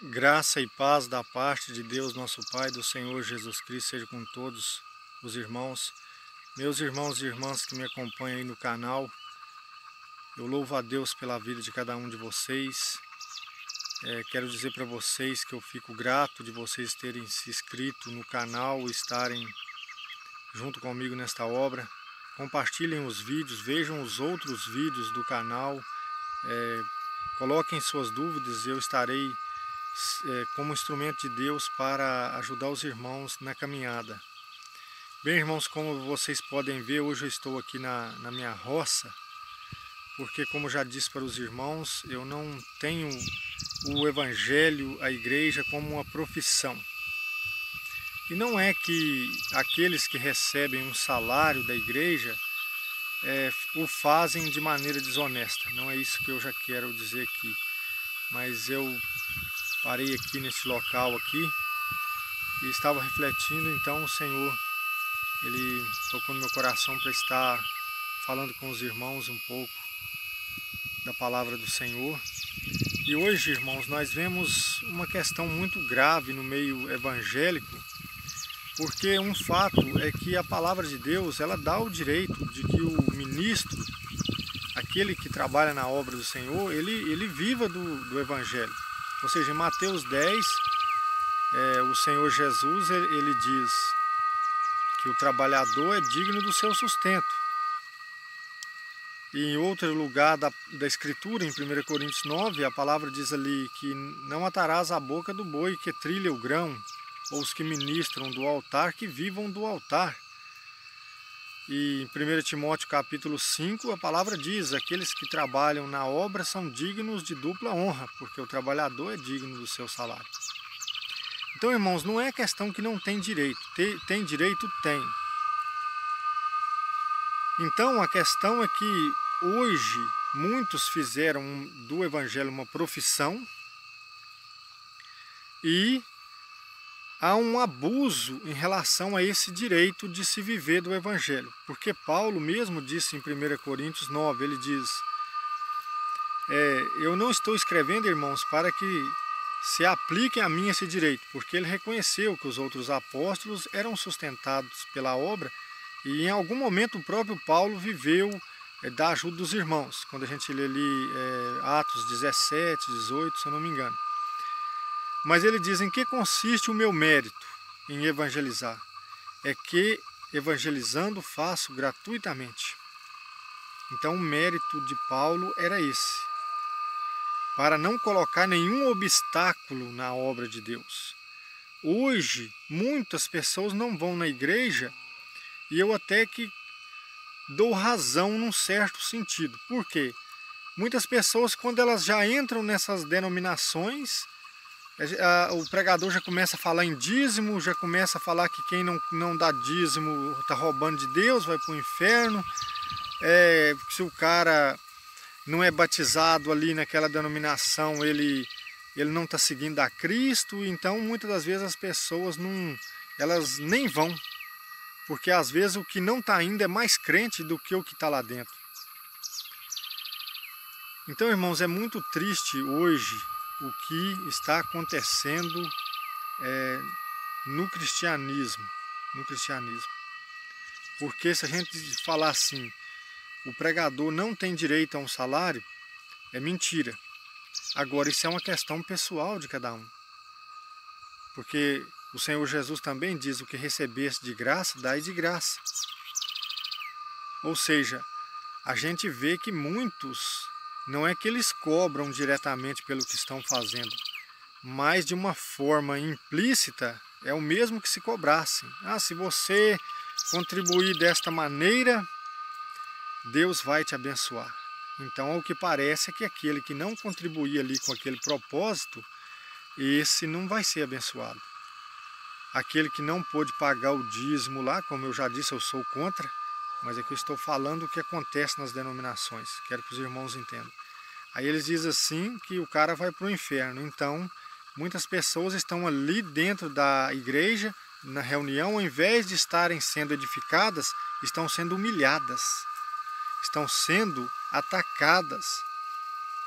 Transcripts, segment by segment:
Graça e paz da parte de Deus, nosso Pai, do Senhor Jesus Cristo, seja com todos os irmãos. Meus irmãos e irmãs que me acompanham aí no canal, eu louvo a Deus pela vida de cada um de vocês. Quero dizer para vocês que eu fico grato de vocês terem se inscrito no canal, estarem junto comigo nesta obra. Compartilhem os vídeos, vejam os outros vídeos do canal, coloquem suas dúvidas e eu estarei como instrumento de Deus para ajudar os irmãos na caminhada. Bem, irmãos, como vocês podem ver, hoje eu estou aqui na minha roça, porque, como já disse para os irmãos, eu não tenho o evangelho, a igreja, como uma profissão. E não é que aqueles que recebem um salário da igreja o fazem de maneira desonesta. Não é isso que eu já quero dizer aqui. Mas eu parei aqui nesse local aqui e estava refletindo, então o Senhor, Ele tocou no meu coração para estar falando com os irmãos um pouco da palavra do Senhor. E hoje, irmãos, nós vemos uma questão muito grave no meio evangélico, porque um fato é que a palavra de Deus, ela dá o direito de que o ministro, aquele que trabalha na obra do Senhor, ele viva do evangelho. Ou seja, em Mateus 10, o Senhor Jesus, ele diz que o trabalhador é digno do seu sustento. E em outro lugar da Escritura, em 1 Coríntios 9, a palavra diz ali que não atarás a boca do boi que trilha o grão, ou os que ministram do altar, que vivam do altar. E em 1 Timóteo capítulo 5, a palavra diz, aqueles que trabalham na obra são dignos de dupla honra, porque o trabalhador é digno do seu salário. Então, irmãos, não é questão que não tem direito. Tem direito? Tem. Então, a questão é que hoje muitos fizeram do evangelho uma profissão e há um abuso em relação a esse direito de se viver do evangelho. Porque Paulo mesmo disse em 1 Coríntios 9, ele diz, eu não estou escrevendo, irmãos, para que se apliquem a mim esse direito, porque ele reconheceu que os outros apóstolos eram sustentados pela obra e em algum momento o próprio Paulo viveu da ajuda dos irmãos, quando a gente lê ali Atos 17, 18, se eu não me engano. Mas ele diz, em que consiste o meu mérito em evangelizar? É que evangelizando faço gratuitamente. Então o mérito de Paulo era esse, para não colocar nenhum obstáculo na obra de Deus. Hoje, muitas pessoas não vão na igreja e eu até que dou razão num certo sentido. Por quê? Muitas pessoas, quando elas já entram nessas denominações, o pregador já começa a falar em dízimo, já começa a falar que quem não dá dízimo está roubando de Deus, vai para o inferno. Se o cara não é batizado ali naquela denominação, ele não está seguindo a Cristo. Então muitas das vezes as pessoas elas nem vão, porque às vezes o que não está indo é mais crente do que o que está lá dentro. Então, irmãos, é muito triste hoje o que está acontecendo no cristianismo. Porque se a gente falar assim, o pregador não tem direito a um salário, é mentira. Agora, isso é uma questão pessoal de cada um. Porque o Senhor Jesus também diz, o que recebeste de graça, dai de graça. Ou seja, a gente vê que muitos, não é que eles cobram diretamente pelo que estão fazendo, mas de uma forma implícita, é o mesmo que se cobrassem. Se você contribuir desta maneira, Deus vai te abençoar. Então, o que parece é que aquele que não contribuir ali com aquele propósito, esse não vai ser abençoado. Aquele que não pôde pagar o dízimo lá, como eu já disse, eu sou contra, mas é que eu estou falando o que acontece nas denominações. Quero que os irmãos entendam. Aí eles dizem assim que o cara vai para o inferno. Então, muitas pessoas estão ali dentro da igreja, na reunião, ao invés de estarem sendo edificadas, estão sendo humilhadas. Estão sendo atacadas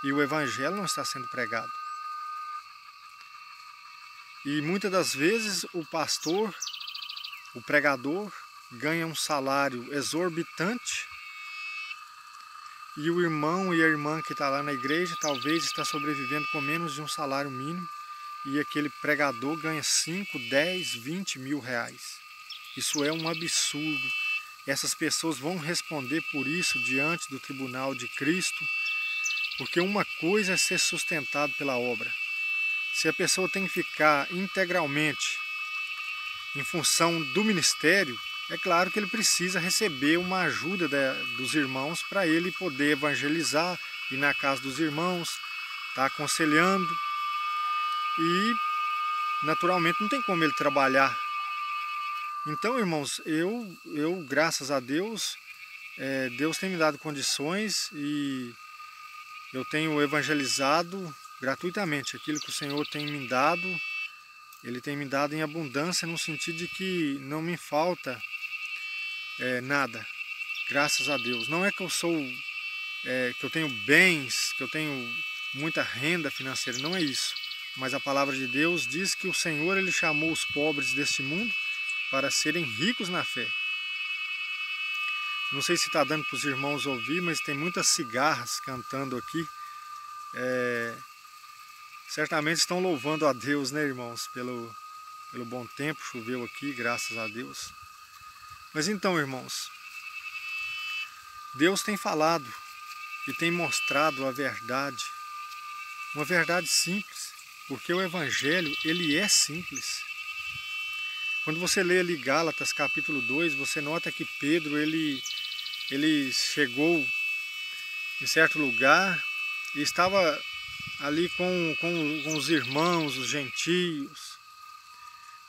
e o evangelho não está sendo pregado. E muitas das vezes o pastor, o pregador, ganha um salário exorbitante e o irmão e a irmã que está lá na igreja talvez está sobrevivendo com menos de um salário mínimo e aquele pregador ganha 5, 10, 20 mil reais. Isso é um absurdo. Essas pessoas vão responder por isso diante do tribunal de Cristo, porque uma coisa é ser sustentado pela obra. Se a pessoa tem que ficar integralmente em função do ministério, é claro que ele precisa receber uma ajuda dos irmãos para ele poder evangelizar, ir na casa dos irmãos, estar aconselhando. E, naturalmente, não tem como ele trabalhar. Então, irmãos, eu graças a Deus, Deus tem me dado condições e eu tenho evangelizado gratuitamente aquilo que o Senhor tem me dado. Ele tem me dado em abundância, no sentido de que não me falta nada, graças a Deus. Não é que eu sou, que eu tenho bens, que eu tenho muita renda financeira, não é isso. Mas a palavra de Deus diz que o Senhor ele chamou os pobres deste mundo para serem ricos na fé. Não sei se está dando para os irmãos ouvir, mas tem muitas cigarras cantando aqui. Certamente estão louvando a Deus, né, irmãos, pelo bom tempo. Choveu aqui, graças a Deus. Mas então, irmãos, Deus tem falado e tem mostrado a verdade, uma verdade simples, porque o Evangelho, ele é simples. Quando você lê ali Gálatas capítulo 2, você nota que Pedro, ele chegou em certo lugar e estava ali com os irmãos, os gentios.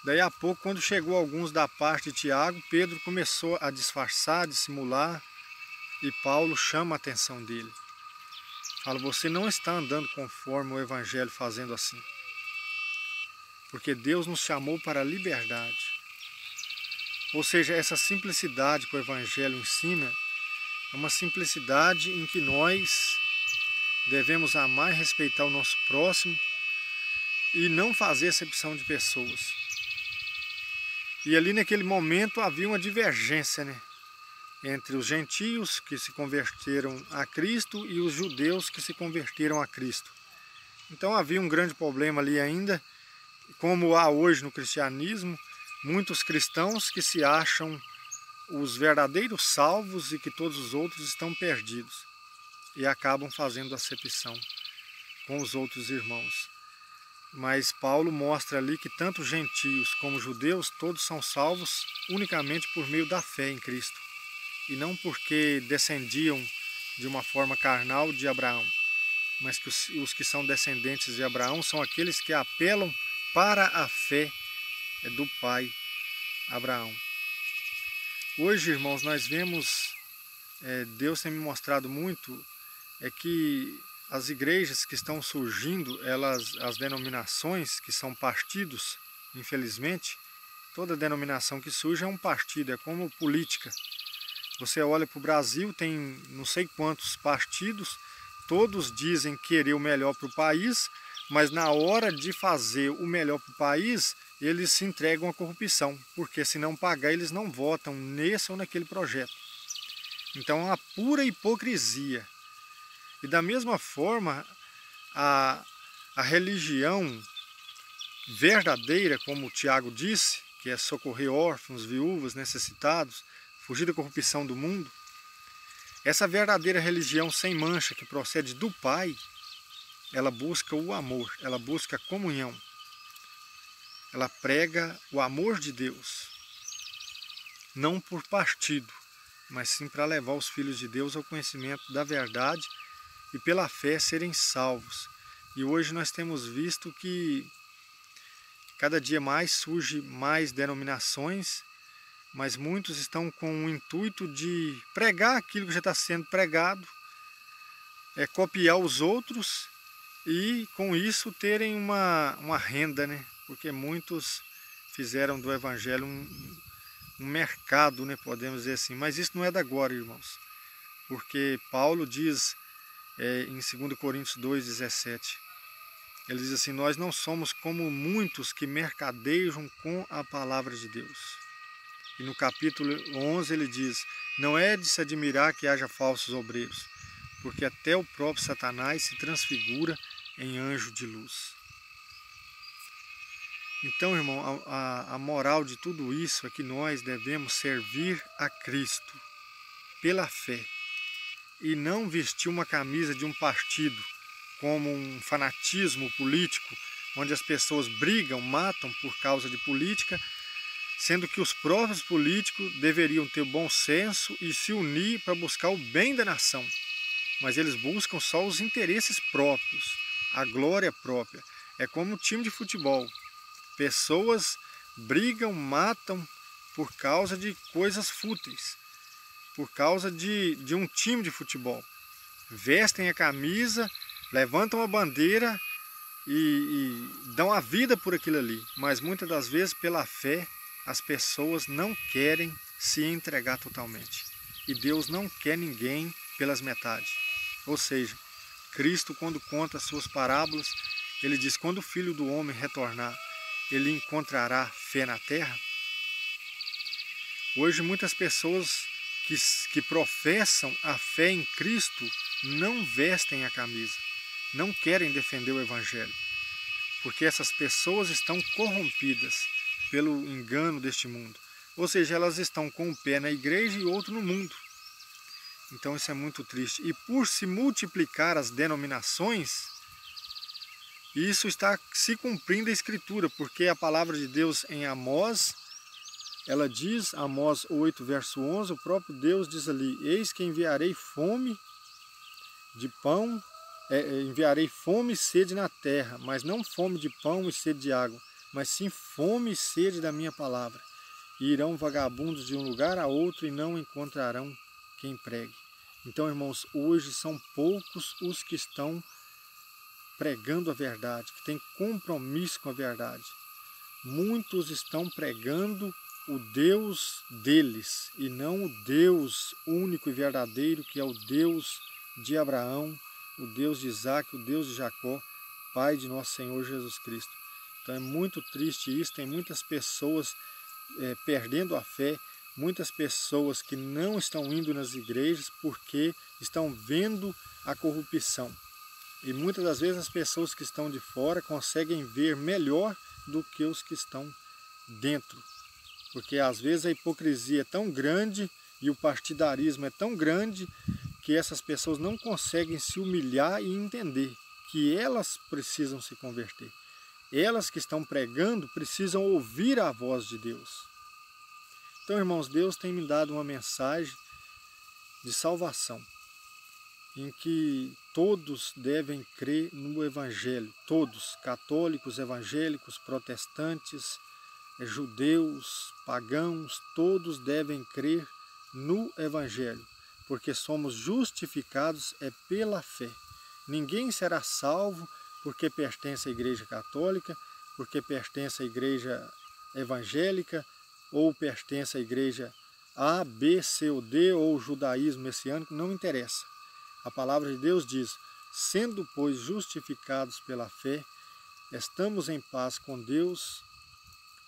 Daí a pouco, quando chegou alguns da parte de Tiago, Pedro começou a disfarçar, dissimular, e Paulo chama a atenção dele. Fala, você não está andando conforme o Evangelho fazendo assim. Porque Deus nos chamou para a liberdade. Ou seja, essa simplicidade que o Evangelho ensina é uma simplicidade em que nós devemos amar e respeitar o nosso próximo e não fazer acepção de pessoas. E ali naquele momento havia uma divergência, né, entre os gentios que se converteram a Cristo e os judeus que se converteram a Cristo. Então havia um grande problema ali ainda, como há hoje no cristianismo, muitos cristãos que se acham os verdadeiros salvos e que todos os outros estão perdidos e acabam fazendo acepção com os outros irmãos. Mas Paulo mostra ali que tanto gentios como judeus, todos são salvos unicamente por meio da fé em Cristo, e não porque descendiam de uma forma carnal de Abraão, mas que os que são descendentes de Abraão são aqueles que apelam para a fé do pai Abraão. Hoje, irmãos, nós vemos, Deus tem me mostrado muito, que as igrejas que estão surgindo, as denominações que são partidos, infelizmente, toda denominação que surge é um partido, é como política. Você olha para o Brasil, tem não sei quantos partidos, todos dizem querer o melhor para o país, mas na hora de fazer o melhor para o país, eles se entregam à corrupção, porque se não pagar, eles não votam nesse ou naquele projeto. Então é uma pura hipocrisia. E da mesma forma, a religião verdadeira, como o Tiago disse, que é socorrer órfãos, viúvas, necessitados, fugir da corrupção do mundo, essa verdadeira religião sem mancha que procede do Pai, ela busca o amor, ela busca a comunhão. Ela prega o amor de Deus, não por partido, mas sim para levar os filhos de Deus ao conhecimento da verdade e pela fé serem salvos. E hoje nós temos visto que cada dia mais surge mais denominações, mas muitos estão com o intuito de pregar aquilo que já está sendo pregado, copiar os outros e com isso terem uma renda, né? Porque muitos fizeram do Evangelho um mercado, né? Podemos dizer assim. Mas isso não é da agora, irmãos. Porque Paulo diz em 2 Coríntios 2,17, Ele diz assim: nós não somos como muitos que mercadejam com a palavra de Deus. E no capítulo 11 ele diz: não é de se admirar que haja falsos obreiros, porque até o próprio Satanás se transfigura em anjo de luz. Então, irmão, a moral de tudo isso é que nós devemos servir a Cristo pela fé e não vestir uma camisa de um partido como um fanatismo político, onde as pessoas brigam, matam por causa de política, sendo que os próprios políticos deveriam ter bom senso e se unir para buscar o bem da nação. Mas eles buscam só os interesses próprios, a glória própria. É como um time de futebol. Pessoas brigam, matam por causa de coisas fúteis, por causa de um time de futebol. Vestem a camisa, levantam a bandeira e dão a vida por aquilo ali. Mas muitas das vezes, pela fé, as pessoas não querem se entregar totalmente. E Deus não quer ninguém pelas metades. Ou seja, Cristo, quando conta as suas parábolas, ele diz: quando o Filho do Homem retornar, ele encontrará fé na terra? Hoje muitas pessoas que professam a fé em Cristo não vestem a camisa, não querem defender o Evangelho, porque essas pessoas estão corrompidas pelo engano deste mundo. Ou seja, elas estão com um pé na igreja e outro no mundo. Então isso é muito triste. E por se multiplicar as denominações, isso está se cumprindo a Escritura, porque a palavra de Deus em Amós, ela diz, Amós 8, verso 11, o próprio Deus diz ali: eis que enviarei fome de pão, enviarei fome e sede na terra, mas não fome de pão e sede de água, mas sim fome e sede da minha palavra. E irão vagabundos de um lugar a outro e não encontrarão quem pregue. Então, irmãos, hoje são poucos os que estão pregando a verdade, que têm compromisso com a verdade. Muitos estão pregando o Deus deles e não o Deus único e verdadeiro, que é o Deus de Abraão, o Deus de Isaac, o Deus de Jacó, Pai de nosso Senhor Jesus Cristo. Então é muito triste isso, tem muitas pessoas perdendo a fé, muitas pessoas que não estão indo nas igrejas porque estão vendo a corrupção. E muitas das vezes as pessoas que estão de fora conseguem ver melhor do que os que estão dentro. Porque às vezes a hipocrisia é tão grande e o partidarismo é tão grande que essas pessoas não conseguem se humilhar e entender que elas precisam se converter. Elas que estão pregando precisam ouvir a voz de Deus. Então, irmãos, Deus tem me dado uma mensagem de salvação, em que todos devem crer no Evangelho, todos, católicos, evangélicos, protestantes, judeus, pagãos, todos devem crer no Evangelho, porque somos justificados pela fé. Ninguém será salvo porque pertence à Igreja Católica, porque pertence à Igreja Evangélica, ou pertence à Igreja A, B, C ou D, ou judaísmo messiânico, não interessa. A palavra de Deus diz: sendo, pois, justificados pela fé, estamos em paz com Deus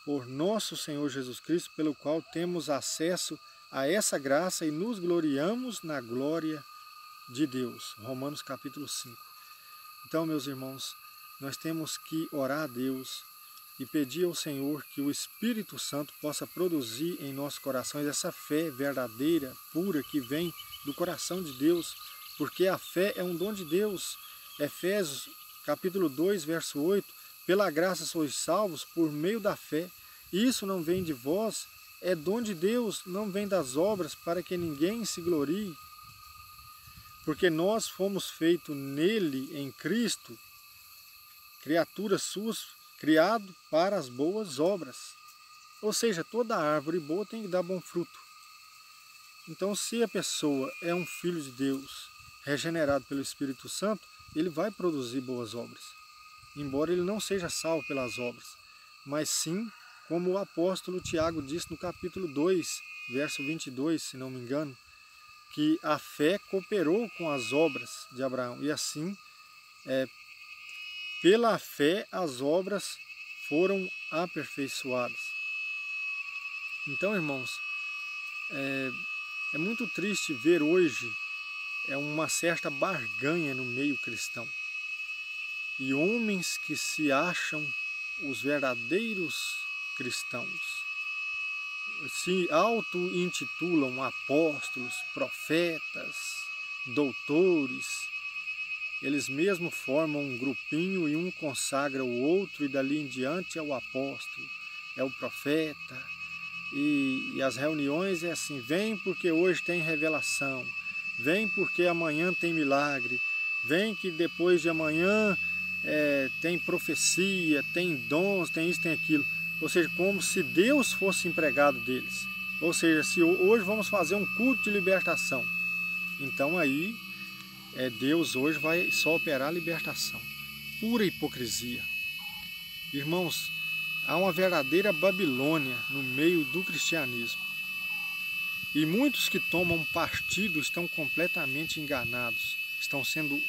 por nosso Senhor Jesus Cristo, pelo qual temos acesso a essa graça e nos gloriamos na glória de Deus. Romanos capítulo 5. Então, meus irmãos, nós temos que orar a Deus e pedir ao Senhor que o Espírito Santo possa produzir em nossos corações essa fé verdadeira, pura, que vem do coração de Deus, porque a fé é um dom de Deus. Efésios capítulo 2, verso 8, pela graça sois salvos por meio da fé. Isso não vem de vós, é dom de Deus, não vem das obras, para que ninguém se glorie. Porque nós fomos feitos nele, em Cristo, criaturas suas, criado para as boas obras. Ou seja, toda árvore boa tem que dar bom fruto. Então, se a pessoa é um filho de Deus, regenerado pelo Espírito Santo, ele vai produzir boas obras. Embora ele não seja salvo pelas obras, mas sim, como o apóstolo Tiago disse no capítulo 2, verso 22, se não me engano, que a fé cooperou com as obras de Abraão, e assim pela fé as obras foram aperfeiçoadas. Então, irmãos, é muito triste ver hoje uma certa barganha no meio cristão. E homens que se acham os verdadeiros cristãos, se auto-intitulam apóstolos, profetas, doutores, eles mesmos formam um grupinho e um consagra o outro, e dali em diante é o apóstolo, é o profeta. E as reuniões é assim: vem porque hoje tem revelação, vem porque amanhã tem milagre, vem que depois de amanhã tem profecia, tem dons, tem isso, tem aquilo. Ou seja, como se Deus fosse empregado deles. Ou seja, se hoje vamos fazer um culto de libertação, então aí Deus hoje vai só operar a libertação. Pura hipocrisia. Irmãos, há uma verdadeira Babilônia no meio do cristianismo. E muitos que tomam partido estão completamente enganados, estão sendo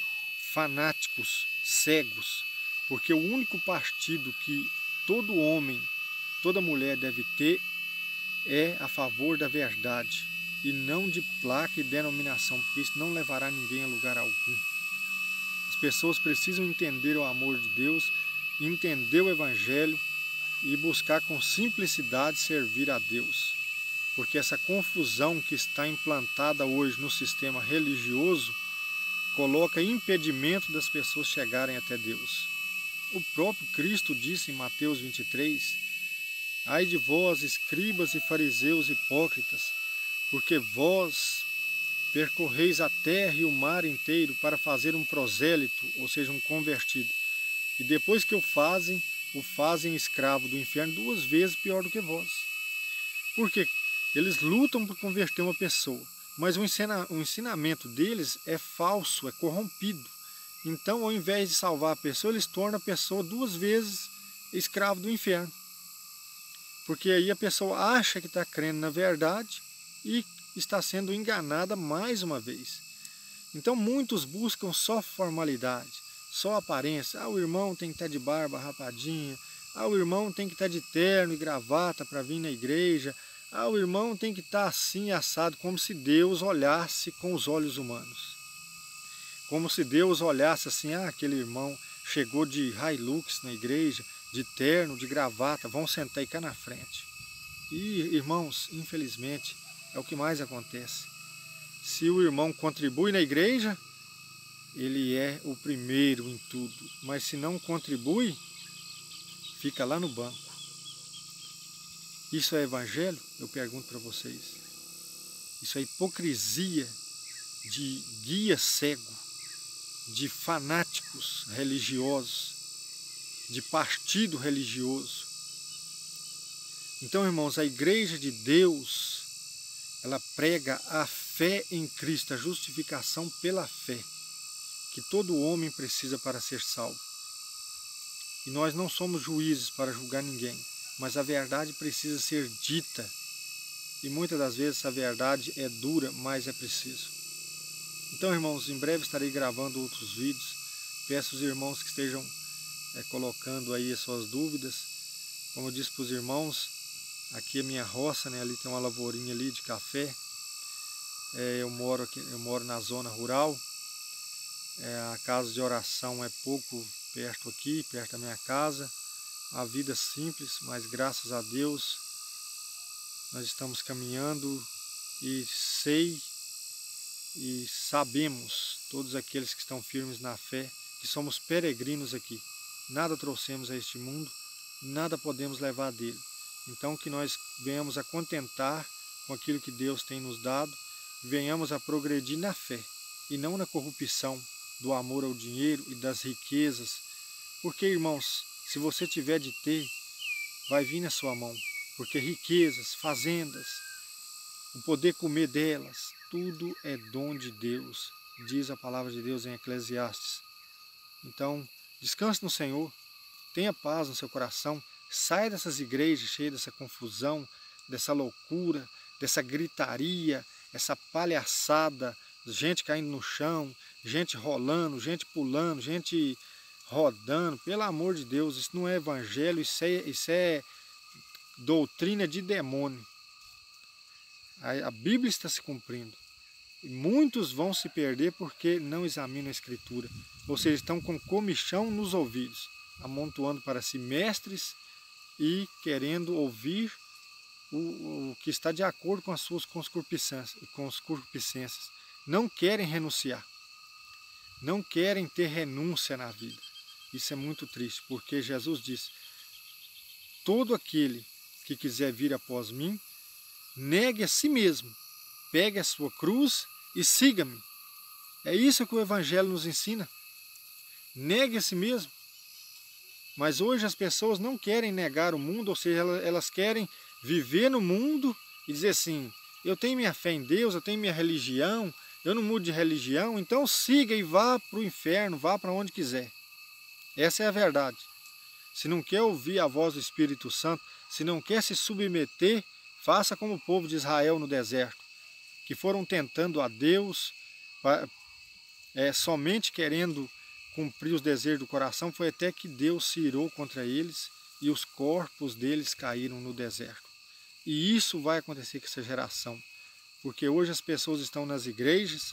fanáticos, cegos, porque o único partido que todo homem, toda mulher deve ter é a favor da verdade, e não de placa e denominação, porque isso não levará ninguém a lugar algum. As pessoas precisam entender o amor de Deus, entender o Evangelho e buscar com simplicidade servir a Deus. Porque essa confusão que está implantada hoje no sistema religioso coloca impedimento das pessoas chegarem até Deus. O próprio Cristo disse em Mateus 23, ai de vós, escribas e fariseus hipócritas, porque vós percorreis a terra e o mar inteiro para fazer um prosélito, ou seja, um convertido. E depois que o fazem escravo do inferno 2 vezes pior do que vós. Porque eles lutam por converter uma pessoa, mas o ensinamento deles é falso, é corrompido. Então, ao invés de salvar a pessoa, eles tornam a pessoa 2 vezes escravo do inferno. Porque aí a pessoa acha que está crendo na verdade e está sendo enganada mais uma vez. Então muitos buscam só formalidade, só aparência. O irmão tem que estar de barba rapadinha, o irmão tem que estar de terno e gravata para vir na igreja, o irmão tem que estar assim assado, como se Deus olhasse com os olhos humanos. Como se Deus olhasse assim: aquele irmão chegou de Hilux na igreja, de terno, de gravata, vão sentar aí cá na frente. E, irmãos, infelizmente, é o que mais acontece. Se o irmão contribui na igreja, ele é o primeiro em tudo. Mas se não contribui, fica lá no banco. Isso é evangelho? Eu pergunto para vocês. Isso é hipocrisia de guia cego, de fanáticos religiosos, de partido religioso. Então, irmãos, a igreja de Deus, ela prega a fé em Cristo, a justificação pela fé, que todo homem precisa para ser salvo. E nós não somos juízes para julgar ninguém, mas a verdade precisa ser dita. E muitas das vezes essa verdade é dura, mas é preciso. Então, irmãos, em breve estarei gravando outros vídeos. Peço aos irmãos que estejam colocando aí as suas dúvidas. Como eu disse para os irmãos, aqui é minha roça, né? Ali tem uma lavourinha ali de café. Eu moro na zona rural. A casa de oração é pouco perto aqui, perto da minha casa. A vida simples, mas graças a Deus nós estamos caminhando e sabemos, todos aqueles que estão firmes na fé, que somos peregrinos aqui. Nada trouxemos a este mundo, nada podemos levar dele. Então que nós venhamos a contentar com aquilo que Deus tem nos dado, venhamos a progredir na fé e não na corrupção do amor ao dinheiro e das riquezas. Porque, irmãos, se você tiver de ter, vai vir na sua mão. Porque riquezas, fazendas, o poder comer delas, tudo é dom de Deus, diz a palavra de Deus em Eclesiastes. Então, descanse no Senhor, tenha paz no seu coração, saia dessas igrejas cheias dessa confusão, dessa loucura, dessa gritaria, essa palhaçada, gente caindo no chão, gente rolando, gente pulando, gente rodando. Pelo amor de Deus, isso não é evangelho, isso é doutrina de demônio. A Bíblia está se cumprindo. E muitos vão se perder porque não examinam a Escritura. Ou seja, estão com comichão nos ouvidos, amontoando para si mestres e querendo ouvir o que está de acordo com as suas concupiscências. Não querem renunciar. Não querem ter renúncia na vida. Isso é muito triste, porque Jesus disse: todo aquele que quiser vir após mim, negue a si mesmo, pegue a sua cruz e siga-me. É isso que o Evangelho nos ensina. Negue a si mesmo. Mas hoje as pessoas não querem negar o mundo, ou seja, elas querem viver no mundo e dizer assim: eu tenho minha fé em Deus, eu tenho minha religião, eu não mudo de religião, então siga e vá para o inferno, vá para onde quiser. Essa é a verdade. Se não quer ouvir a voz do Espírito Santo, se não quer se submeter, faça como o povo de Israel no deserto, que foram tentando a Deus, somente querendo cumprir os desejos do coração. Foi até que Deus se irou contra eles e os corpos deles caíram no deserto. E isso vai acontecer com essa geração, porque hoje as pessoas estão nas igrejas,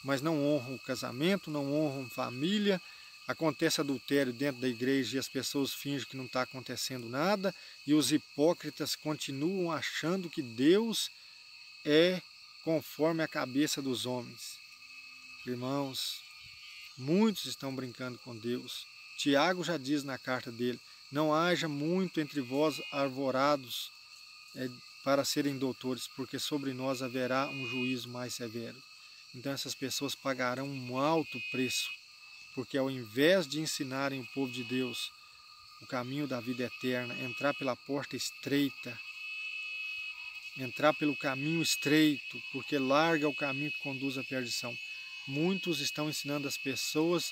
mas não honram o casamento, não honram família. Acontece adultério dentro da igreja e as pessoas fingem que não está acontecendo nada, e os hipócritas continuam achando que Deus é conforme a cabeça dos homens. Irmãos, muitos estão brincando com Deus. Tiago já diz na carta dele: não haja muito entre vós arvorados para serem doutores, porque sobre nós haverá um juízo mais severo. Então essas pessoas pagarão um alto preço, porque ao invés de ensinarem o povo de Deus o caminho da vida eterna, entrar pela porta estreita, entrar pelo caminho estreito, porque larga é o caminho que conduz à perdição. Muitos estão ensinando as pessoas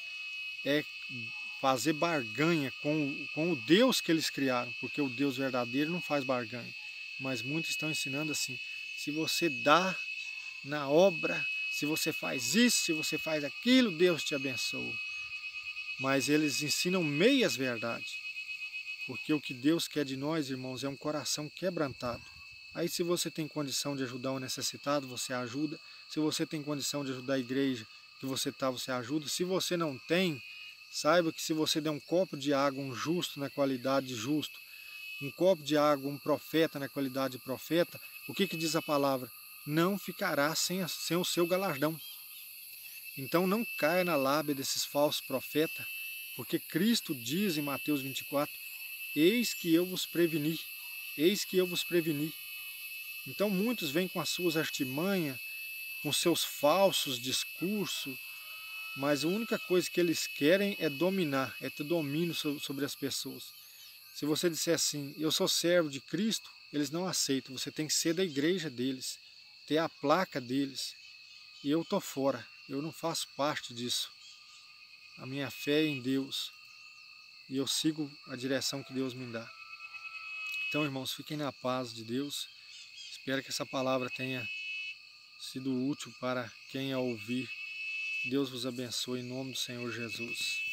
fazer barganha com o Deus que eles criaram, porque o Deus verdadeiro não faz barganha. Mas muitos estão ensinando assim: se você dá na obra, se você faz isso, se você faz aquilo, Deus te abençoa. Mas eles ensinam meias verdades, porque o que Deus quer de nós, irmãos, é um coração quebrantado. Aí se você tem condição de ajudar o necessitado, você ajuda. Se você tem condição de ajudar a igreja que você está, você ajuda. Se você não tem, saiba que se você der um copo de água, um justo na qualidade de justo, um copo de água, um profeta na qualidade de profeta, o que diz a palavra? Não ficará sem o seu galardão. Então não caia na lábia desses falsos profetas, porque Cristo diz em Mateus 24, eis que eu vos preveni, eis que eu vos preveni. Então muitos vêm com as suas artimanhas, com seus falsos discursos, mas a única coisa que eles querem é dominar, é ter domínio sobre as pessoas. Se você disser assim: eu sou servo de Cristo, eles não aceitam. Você tem que ser da igreja deles, ter a placa deles. E eu estou fora, eu não faço parte disso. A minha fé é em Deus e eu sigo a direção que Deus me dá. Então, irmãos, fiquem na paz de Deus. Espero que essa palavra tenha sido útil para quem a ouvir. Deus vos abençoe em nome do Senhor Jesus.